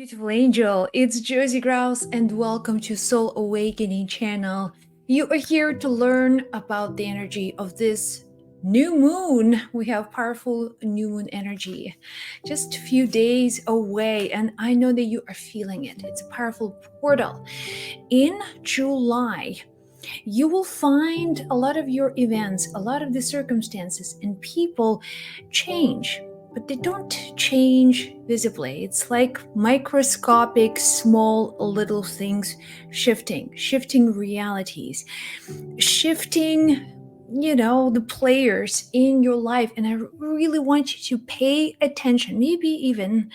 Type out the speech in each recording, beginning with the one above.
Beautiful angel, it's Josie Grouse and welcome to Soul Awakening channel. You are here to learn about the energy of this new moon. We have powerful new moon energy just a few days away, and I know that you are feeling it. It's a powerful portal. In July, you will find a lot of your events, a lot of the circumstances and people change, but they don't change visibly. It's like microscopic, small, little things shifting realities, shifting the players in your life. And I really want you to pay attention, maybe even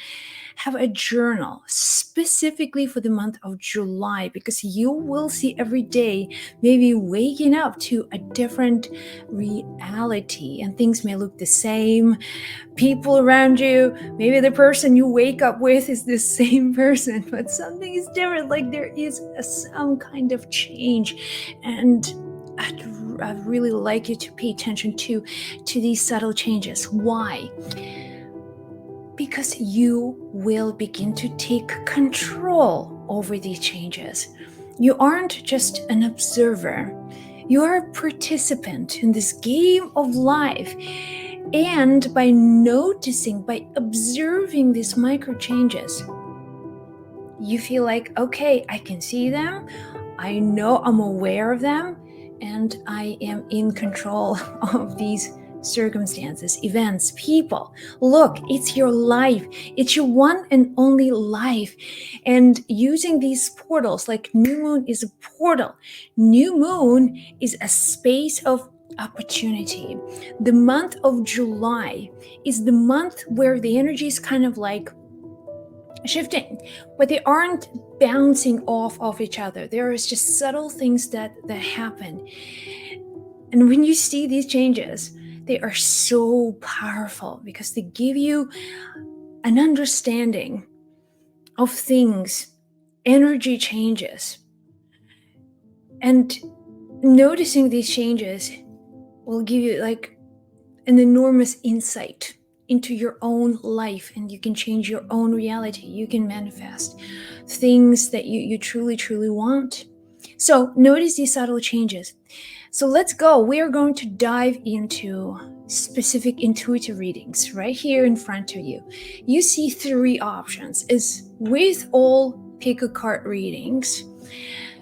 have a journal specifically for the month of July, because you will see every day maybe waking up to a different reality, and things may look the same. People around you, maybe the person you wake up with is the same person, but something is different. Like there is some kind of change, and I'd really like you to pay attention to these subtle changes. Why? Because you will begin to take control over these changes. You aren't just an observer, you are a participant in this game of life. And by noticing, by observing these micro changes, you feel like, okay, I can see them, I know I'm aware of them, and I am in control of these circumstances, events, people. Look, it's your life. It's your one and only life. And using these portals, like new moon is a portal. New moon is a space of opportunity. The month of July is the month where the energy is kind of like shifting, but they aren't bouncing off of each other. There is just subtle things that happen. And when you see these changes, they are so powerful because they give you an understanding of things, energy changes. And noticing these changes will give you like an enormous insight into your own life, and you can change your own reality. You can manifest things that you truly want. So notice these subtle changes. So let's go. We are going to dive into specific intuitive readings right here in front of you. You see three options. Is with all pick a card readings.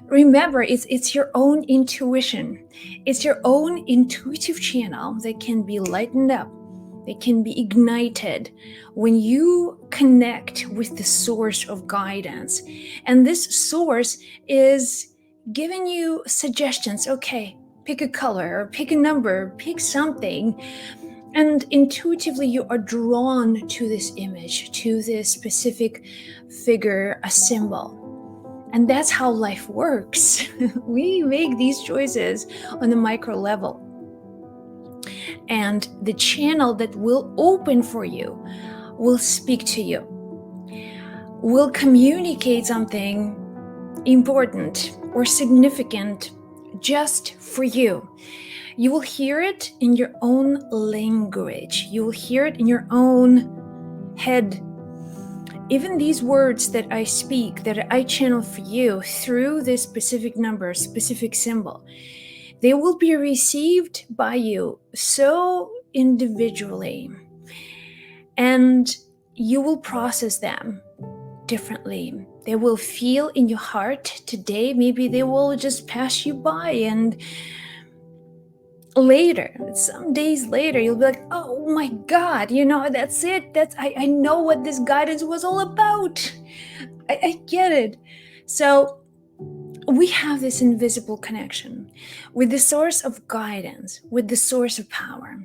Remember, it's your own intuition. It's your own intuitive channel that can be lightened up. They can be ignited when you connect with the source of guidance. And this source is giving you suggestions. Okay, pick a color, or pick a number, pick something. And intuitively, you are drawn to this image, to this specific figure, a symbol. And that's how life works. We make these choices on the micro level. And the channel that will open for you will speak to you, will communicate something important or significant just for you. You will hear it in your own language. You will hear it in your own head. Even these words that I speak, that I channel for you through this specific number, specific symbol, they will be received by you so individually, and you will process them differently. They will feel in your heart today. Maybe they will just pass you by, and later, some days later, you'll be like, oh my God, that's it. I know what this guidance was all about. I get it. So we have this invisible connection with the source of guidance, with the source of power.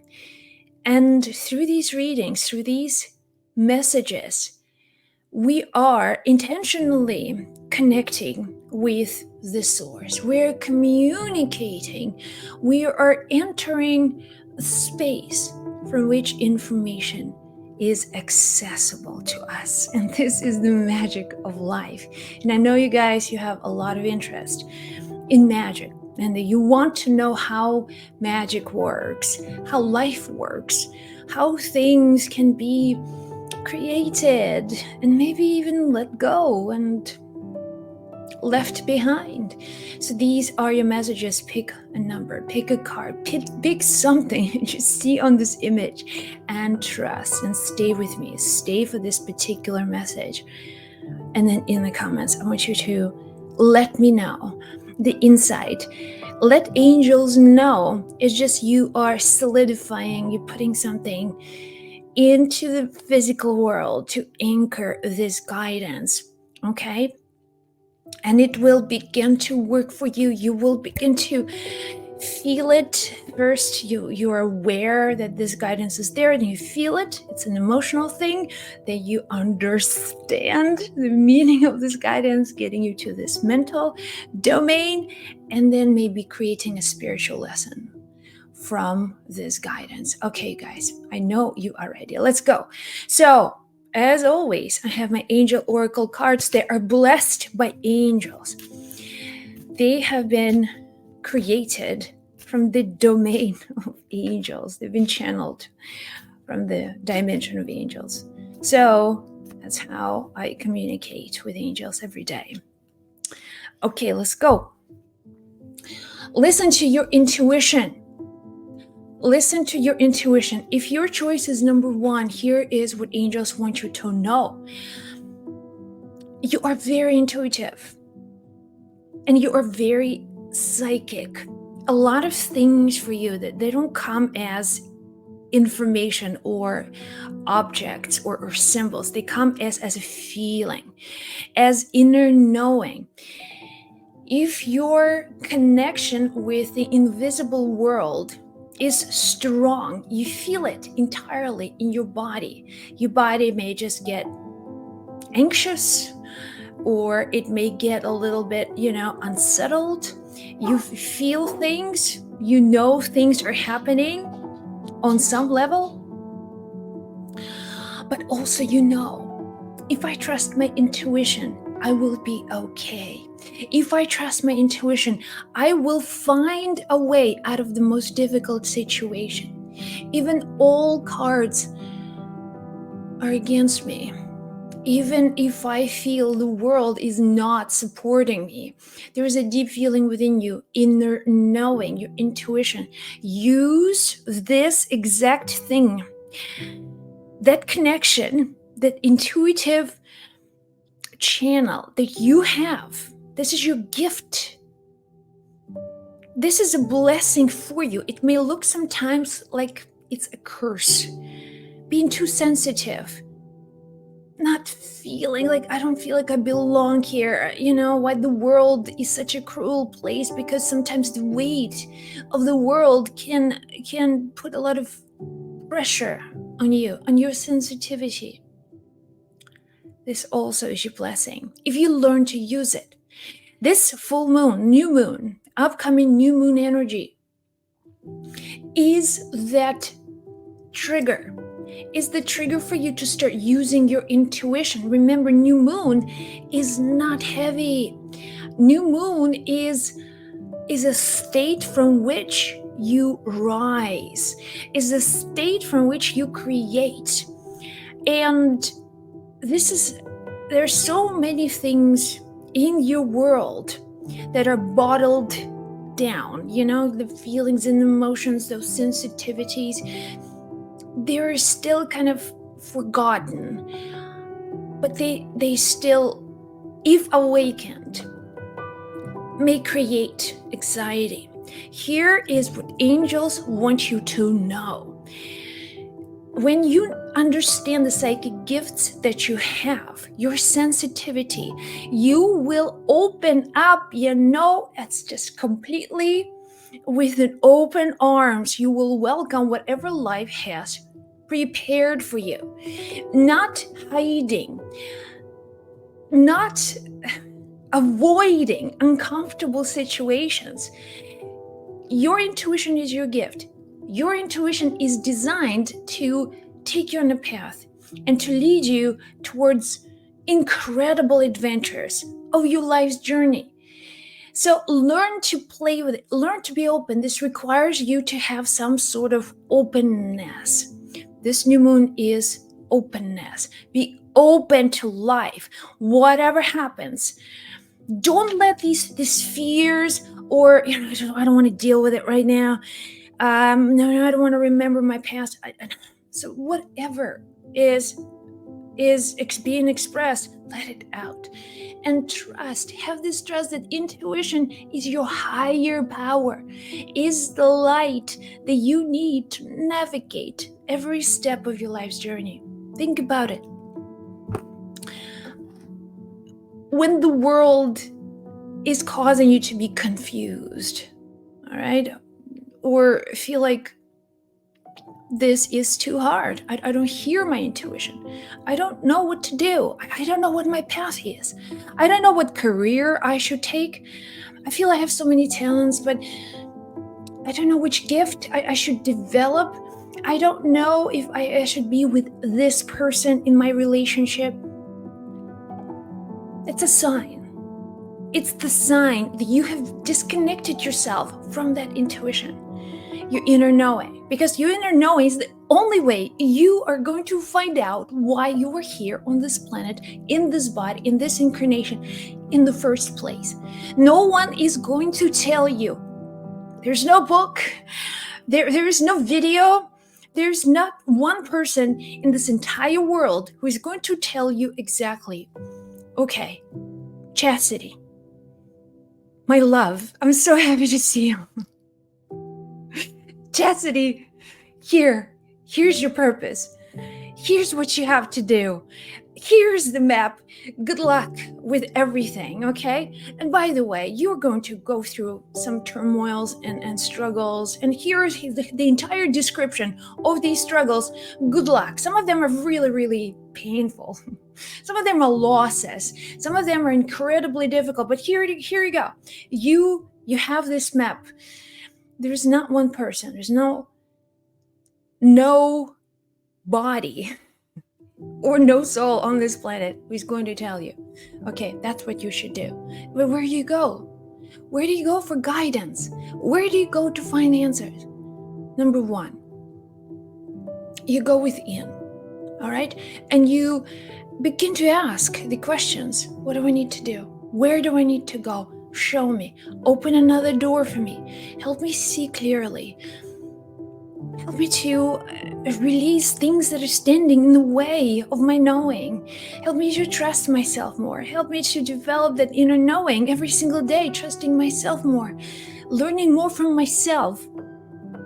And through these readings, through these messages, we are intentionally connecting with the source. We're communicating. We are entering a space from which information is accessible to us. And this is the magic of life. And I know you guys, you have a lot of interest in magic, and that you want to know how magic works, how life works, how things can be created and maybe even let go and left behind. So these are your messages. Pick a number, pick a card, pick something you see on this image, and trust and stay with me. Stay for this particular message. And then in the comments, I want you to let me know the insight. Let angels know it's just you are solidifying, you're putting something into the physical world to anchor this guidance, okay? And it will begin to work for you. You will begin to feel it. First, you are aware that this guidance is there, and you feel it. It's an emotional thing. Then you understand the meaning of this guidance, getting you to this mental domain, and then maybe creating a spiritual lesson from this guidance. Okay, guys, I know you are ready. Let's go. So, as always, I have my angel oracle cards. They are blessed by angels. They have been created from the domain of angels. They've been channeled from the dimension of angels. So that's how I communicate with angels every day. Okay, let's go. Listen to your intuition. Listen to your intuition. If your choice is number one, here is what angels want you to know. You are very intuitive and you are very psychic. A lot of things for you that they don't come as information or objects or symbols. They come as a feeling, as inner knowing. If your connection with the invisible world is strong, you feel it entirely in your body. Your body may just get anxious, or it may get a little bit, unsettled. You feel things, things are happening on some level, but also if I trust my intuition, I will be okay. If I trust my intuition, I will find a way out of the most difficult situation. Even all cards are against me. Even if I feel the world is not supporting me, there is a deep feeling within you, inner knowing, your intuition. Use this exact thing, that connection, that intuitive channel that you have. This is your gift. This is a blessing for you. It may look sometimes like it's a curse. Being too sensitive, not feeling like I don't feel like I belong here. Why the world is such a cruel place, because sometimes the weight of the world can put a lot of pressure on you, on your sensitivity. This also is your blessing if you learn to use it. This full moon, new moon, upcoming new moon energy is that trigger. Is the trigger for you to start using your intuition. Remember, new moon is not heavy. New moon is a state from which you rise, is a state from which you create. And there's so many things in your world that are bottled down, the feelings and emotions, those sensitivities, they're still kind of forgotten, but they still, if awakened, may create anxiety. Here is what angels want you to know. When you understand the psychic gifts that you have, your sensitivity, you will open up, it's just completely with an open arms. You will welcome whatever life has prepared for you, not hiding, not avoiding uncomfortable situations. Your intuition is your gift. Your intuition is designed to take you on a path and to lead you towards incredible adventures of your life's journey. So learn to play with it, learn to be open. This requires you to have some sort of openness. This new moon is openness. Be open to life, whatever happens. Don't let these fears, or I don't want to deal with it right now. No, I don't want to remember my past. So whatever is being expressed, let it out. And have this trust that intuition is your higher power, is the light that you need to navigate every step of your life's journey. Think about it. When the world is causing you to be confused, all right, or feel like this is too hard, I don't hear my intuition, I don't know what to do, I don't know what my path is, I don't know what career I should take, I feel I have so many talents, but I don't know which gift I should develop, I don't know if I should be with this person in my relationship. It's a sign. It's the sign that you have disconnected yourself from that intuition, your inner knowing, because your inner knowing is the only way you are going to find out why you are here on this planet, in this body, in this incarnation, in the first place. No one is going to tell you. There's no book, there is no video, there's not one person in this entire world who is going to tell you exactly, okay, Chastity, my love, I'm so happy to see you. Chastity, here's your purpose. Here's what you have to do. Here's the map. Good luck with everything, okay? And by the way, you're going to go through some turmoils and struggles. And here's the entire description of these struggles. Good luck. Some of them are really, really painful. Some of them are losses. Some of them are incredibly difficult. But here you go. You have this map. There's not one person. There's no body or no soul on this planet who's going to tell you, okay, that's what you should do. But where do you go? Where do you go for guidance? Where do you go to find answers? Number one, you go within, all right? And you begin to ask the questions. What do I need to do? Where do I need to go? Show me. Open another door for me. Help me see clearly. Help me to release things that are standing in the way of my knowing. Help me to trust myself more. Help me to develop that inner knowing every single day, trusting myself more, learning more from myself.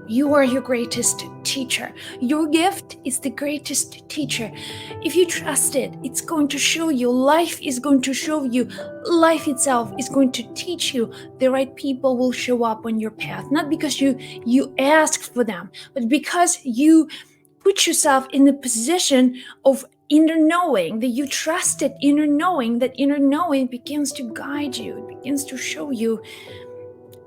You are your greatest teacher. Your gift is the greatest teacher. If you trust it, it's going to show you. Life is going to show you. Life itself is going to teach you. The right people will show up on your path. Not because you asked for them, but because you put yourself in the position of inner knowing, that you trusted inner knowing, that inner knowing begins to guide you. It begins to show you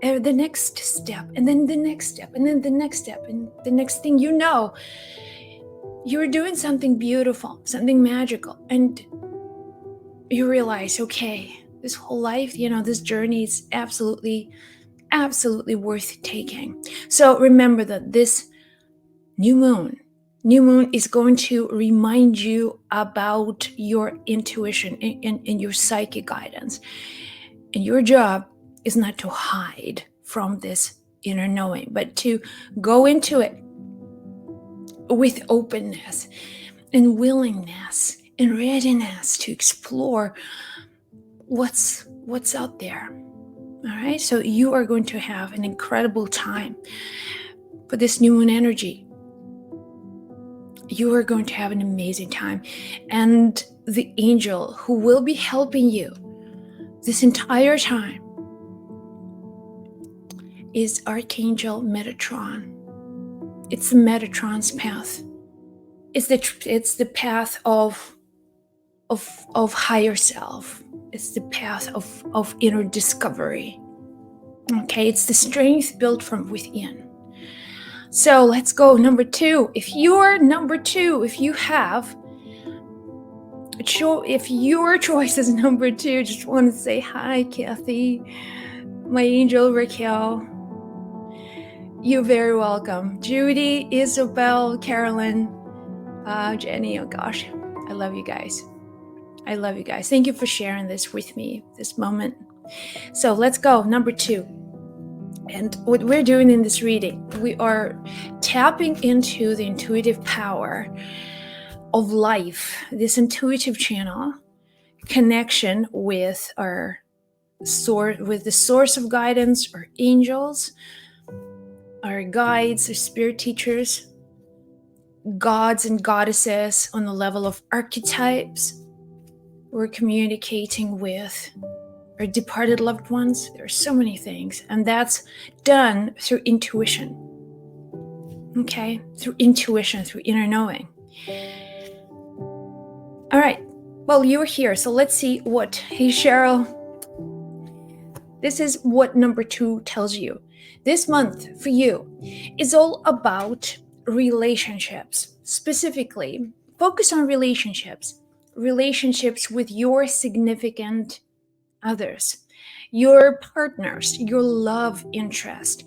the next step, and then the next step, and then the next step, and the next thing you know, you're doing something beautiful, something magical, and you realize, okay, this whole life, this journey is absolutely worth taking. So remember that this new moon is going to remind you about your intuition and your psychic guidance, and your job is not to hide from this inner knowing, but to go into it with openness and willingness and readiness to explore what's out there. All right, so you are going to have an incredible time for this new moon energy. You are going to have an amazing time, and the angel who will be helping you this entire time is Archangel Metatron. It's the Metatron's path. It's the path of higher self. It's the path of inner discovery. Okay, it's the strength built from within. So let's go. Number two. If your choice is number two, just want to say hi, Kathy, my angel Raquel. You're very welcome. Judy, Isabel, Carolyn, Jenny, oh gosh, I love you guys. I love you guys. Thank you for sharing this with me, this moment. So let's go. Number 2. And what we're doing in this reading, we are tapping into the intuitive power of life, this intuitive channel, connection with our source, with the source of guidance, our angels, our guides, our spirit teachers, gods and goddesses on the level of archetypes. We're communicating with our departed loved ones. There are so many things, and that's done through intuition. Okay, through intuition, through inner knowing. All right, well, you're here, so let's see what. Hey, Cheryl. This is what number 2 tells you. This month for you is all about relationships. Specifically, focus on relationships with your significant others, your partners, your love interest.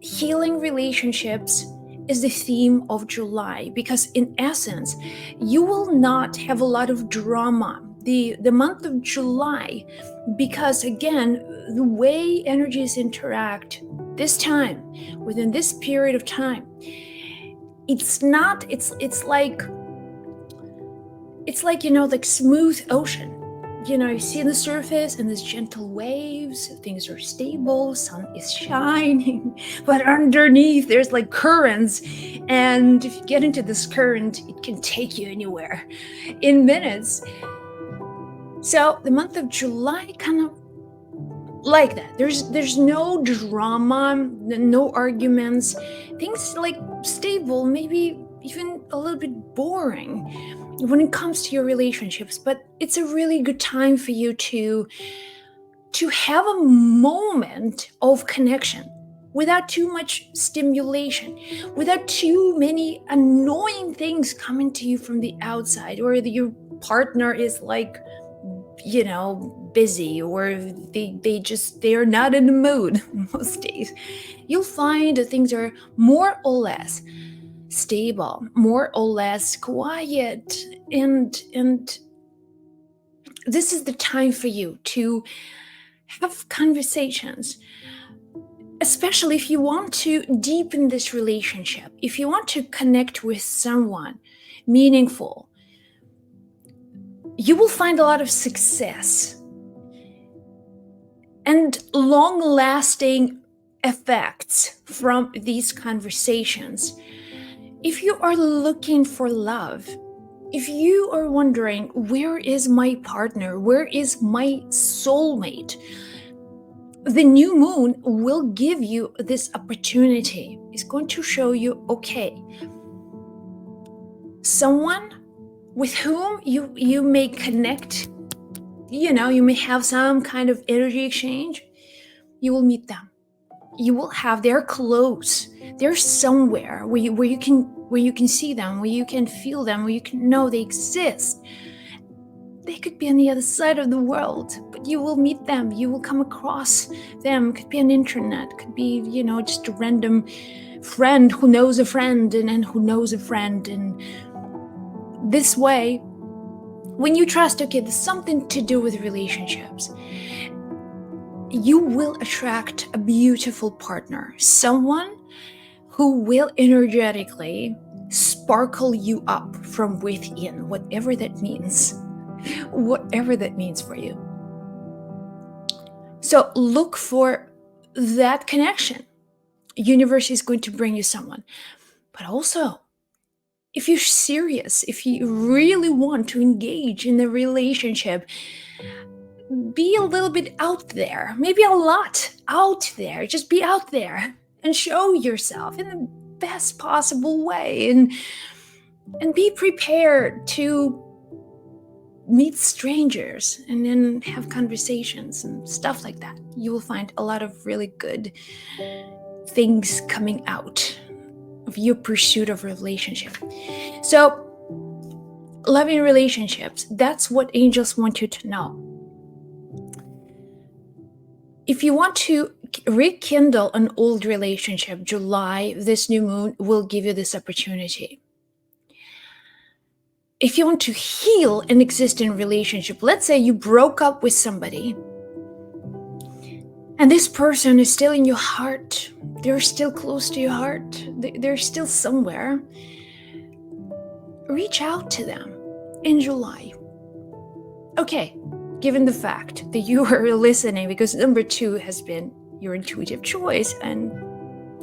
Healing relationships is the theme of July, because in essence, you will not have a lot of drama the month of July, because again, the way energies interact this time, within this period of time, it's like like smooth ocean. You see the surface and there's gentle waves, things are stable, sun is shining, but underneath there's like currents, and if you get into this current, it can take you anywhere in minutes. So the month of July kind of like that. There's no drama, no arguments, things like stable, maybe even a little bit boring when it comes to your relationships, but it's a really good time for you to have a moment of connection without too much stimulation, without too many annoying things coming to you from the outside, or your partner is like, busy, or they are not in the mood most days. You'll find that things are more or less stable, more or less quiet, and this is the time for you to have conversations, especially if you want to deepen this relationship, if you want to connect with someone meaningful. You will find a lot of success and long-lasting effects from these conversations. If you are looking for love, if you are wondering, where is my partner? Where is my soulmate? The new moon will give you this opportunity. It's going to show you, okay, someone with whom you may connect, you may have some kind of energy exchange. You will meet them. You will have, they're close. They're somewhere where you can see them, where you can feel them, where you can know they exist. They could be on the other side of the world, but you will meet them. You will come across them. Could be on the internet, could be, just a random friend who knows a friend and then who knows a friend. And this way, when you trust, okay, there's something to do with relationships, you will attract a beautiful partner, someone who will energetically sparkle you up from within, whatever that means for you. So look for that connection. Universe is going to bring you someone. But also, if you're serious, if you really want to engage in the relationship, be a little bit out there, maybe a lot out there. Just be out there and show yourself in the best possible way, and be prepared to meet strangers and then have conversations and stuff like that. You will find a lot of really good things coming out of your pursuit of a relationship. So, loving relationships, that's what angels want you to know. If you want to rekindle an old relationship, July, this new moon will give you this opportunity. if you want to heal an existing relationship, let's say you broke up with somebody and this person is still in your heart, they're still close to your heart, they're still somewhere, reach out to them in July. Okay, given the fact that you are listening, because number 2 has been your intuitive choice, and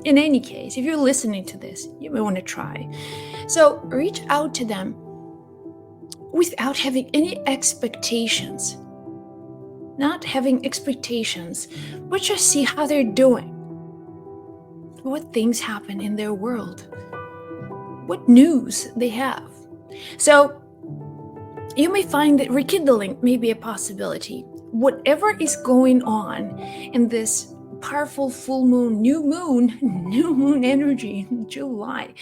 in any case, if you're listening to this, you may want to try. So reach out to them without having any expectations. Not having expectations, but just see how they're doing. What things happen in their world. What news they have. So you may find that rekindling may be a possibility. Whatever is going on in this powerful full moon, new moon energy in July.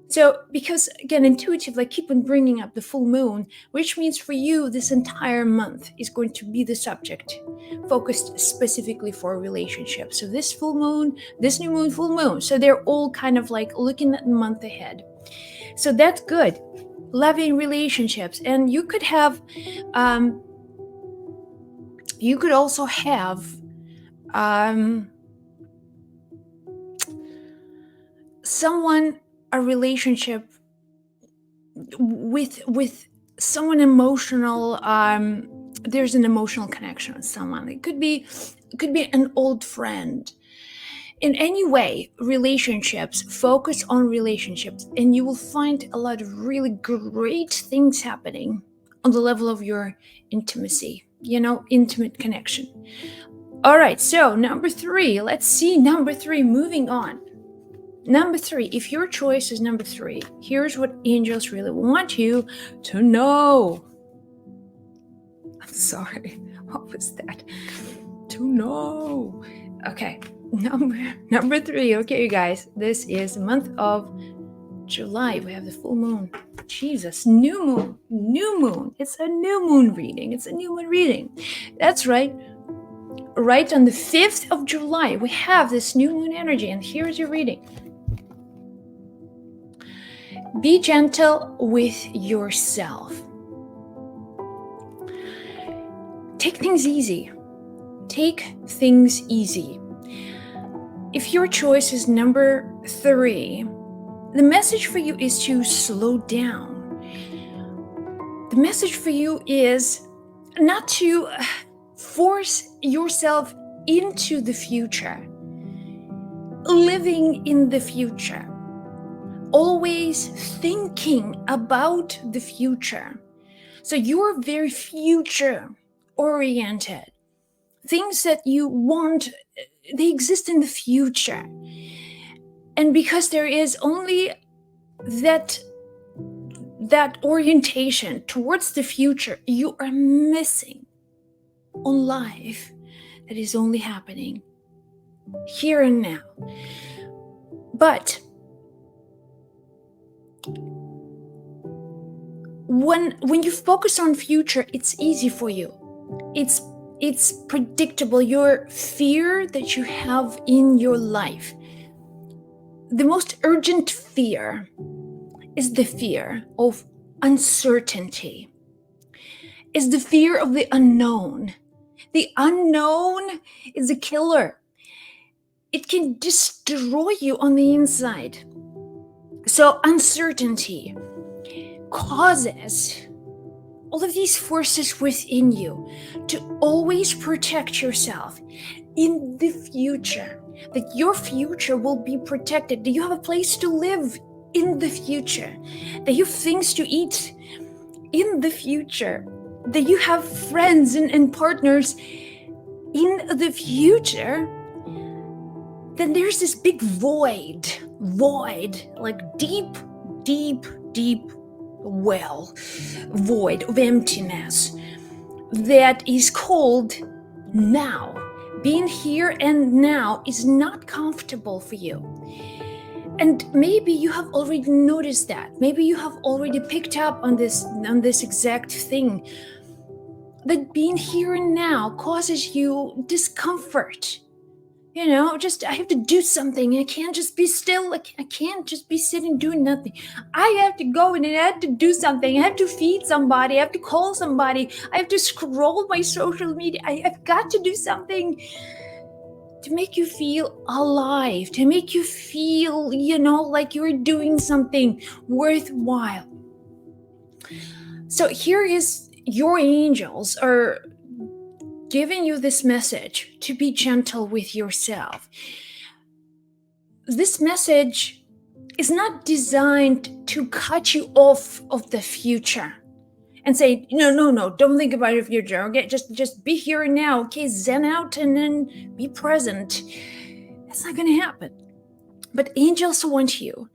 So, because again, intuitively, I keep on bringing up the full moon, which means for you, this entire month is going to be the subject focused specifically for relationships. So this full moon, this new moon, full moon. So they're all kind of like looking at the month ahead. So that's good. Loving relationships. And you could have, you could also have, a relationship with someone emotional. There's an emotional connection with someone. It could be an old friend. In any way, relationships, focus on relationships, and you will find a lot of really great things happening on the level of your intimacy, intimate connection. All right, so number 3, let's see number 3, moving on. Number 3, if your choice is number 3, here's what angels really want you to know. I'm sorry, what was that? To know. Okay, number 3. Okay, you guys, this is the month of July. We have the full moon. Jesus, new moon. It's a new moon reading. That's right. Right on the 5th of July, we have this new moon energy, and here's your reading. Be gentle with yourself. Take things easy. If your choice is number 3, the message for you is to slow down. The message for you is not to force yourself into the future, living in the future, always thinking about the future. So you're very future oriented. Things that you want, they exist in the future. And because there is only that orientation towards the future, you are missing on life that is only happening here and now. But when you focus on future, it's easy for you. It's predictable. Your fear that you have in your life, the most urgent fear is the fear of uncertainty, is the fear of the unknown. The unknown is a killer. It can destroy you on the inside. So uncertainty causes all of these forces within you to always protect yourself in the future, that your future will be protected, that you have a place to live in the future, that you have things to eat in the future, that you have friends and partners in the future. Then there's this big void, like deep well, void of emptiness that is called now. Being here and now is not comfortable for you. And maybe you have already noticed that. Maybe you have already picked up on this exact thing, that being here and now causes you discomfort. just I have to do something. I can't just be still. I can't just be sitting doing nothing. I have to go and I have to do something. I have to feed somebody. I have to call somebody. I have to scroll my social media. I've got to do something to make you feel alive, to make you feel, like you're doing something worthwhile. So here is your angels are giving you this message to be gentle with yourself. This message is not designed to cut you off of the future and say, no, don't think about your future. Okay, just be here and now. Okay, zen out and then be present. That's not going to happen. But angels want you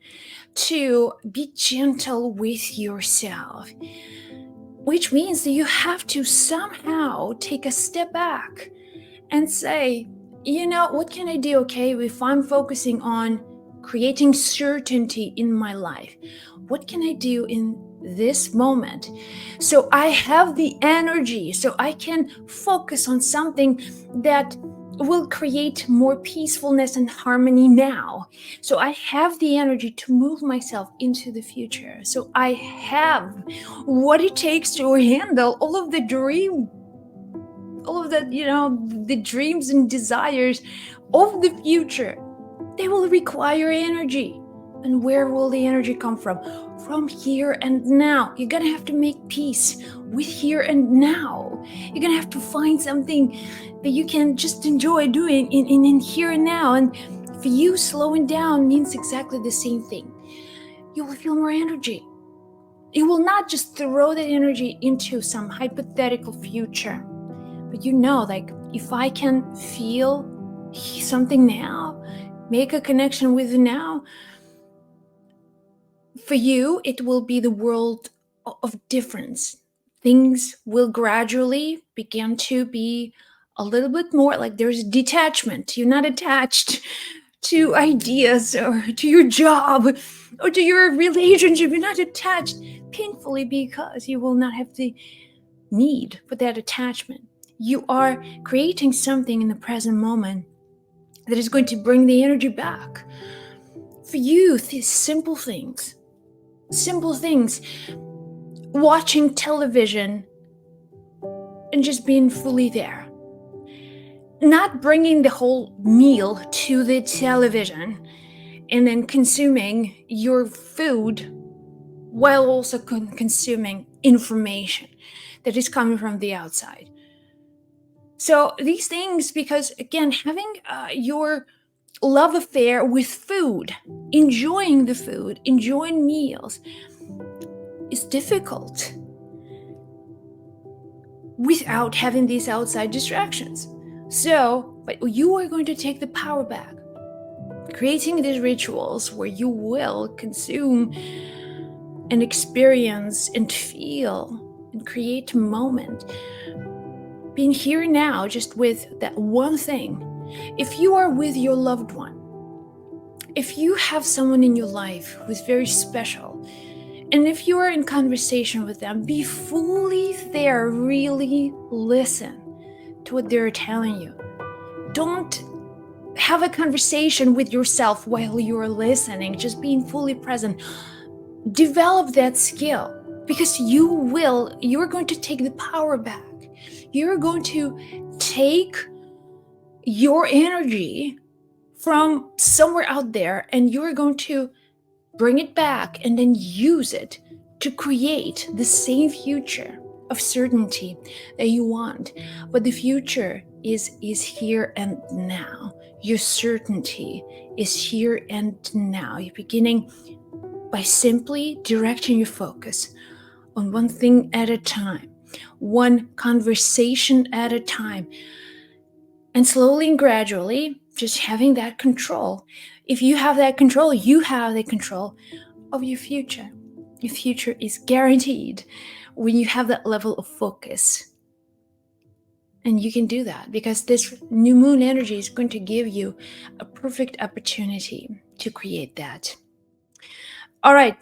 to be gentle with yourself, which means that you have to somehow take a step back and say, what can I do, okay, if I'm focusing on creating certainty in my life? What can I do in this moment so I have the energy, so I can focus on something that will create more peacefulness and harmony now? So I have the energy to move myself into the future. So I have what it takes to handle all of the the dreams and desires of the future. They will require energy. And where will the energy come from? From here and now. You're going to have to make peace with here and now. You're going to have to find something that you can just enjoy doing in here and now. And for you, slowing down means exactly the same thing. You will feel more energy. You will not just throw that energy into some hypothetical future. But if I can feel something now, make a connection with now, for you, it will be the world of difference. Things will gradually begin to be a little bit more like there's detachment. You're not attached to ideas or to your job or to your relationship. You're not attached painfully because you will not have the need for that attachment. You are creating something in the present moment that is going to bring the energy back. For you, these simple things, watching television and just being fully there. Not bringing the whole meal to the television and then consuming your food while also consuming information that is coming from the outside. So these things, because again, having your love affair with food, enjoying the food, enjoying meals, is difficult without having these outside distractions. But you are going to take the power back, creating these rituals where you will consume and experience and feel and create a moment, being here now just with that one thing. If you are with your loved one, if you have someone in your life who's very special, and if you are in conversation with them, be fully there, really listen to what they're telling you. Don't have a conversation with yourself while you are listening, just being fully present. Develop that skill, because you're going to take the power back. You're going to take your energy from somewhere out there and you're going to bring it back and then use it to create the same future of certainty that you want. But the future is here and now. Your certainty is here and now. You're beginning by simply directing your focus on one thing at a time, one conversation at a time, and slowly and gradually just having that control. If you have that control, you have the control of your future. Your future is guaranteed when you have that level of focus. And you can do that because this new moon energy is going to give you a perfect opportunity to create that. All right.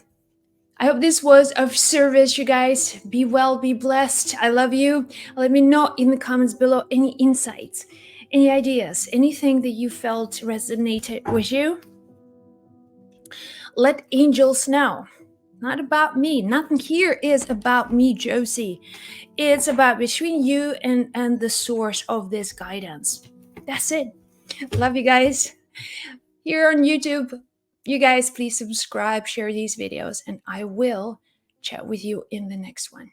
I hope this was of service, you guys. Be well, be blessed. I love you. Let me know in the comments below any insights Any ideas? Anything that you felt resonated with you? Let angels know. Not about me. Nothing here is about me, Josie. It's about between you and the source of this guidance. That's it. Love you guys. Here on YouTube, you guys please subscribe, share these videos, and I will chat with you in the next one.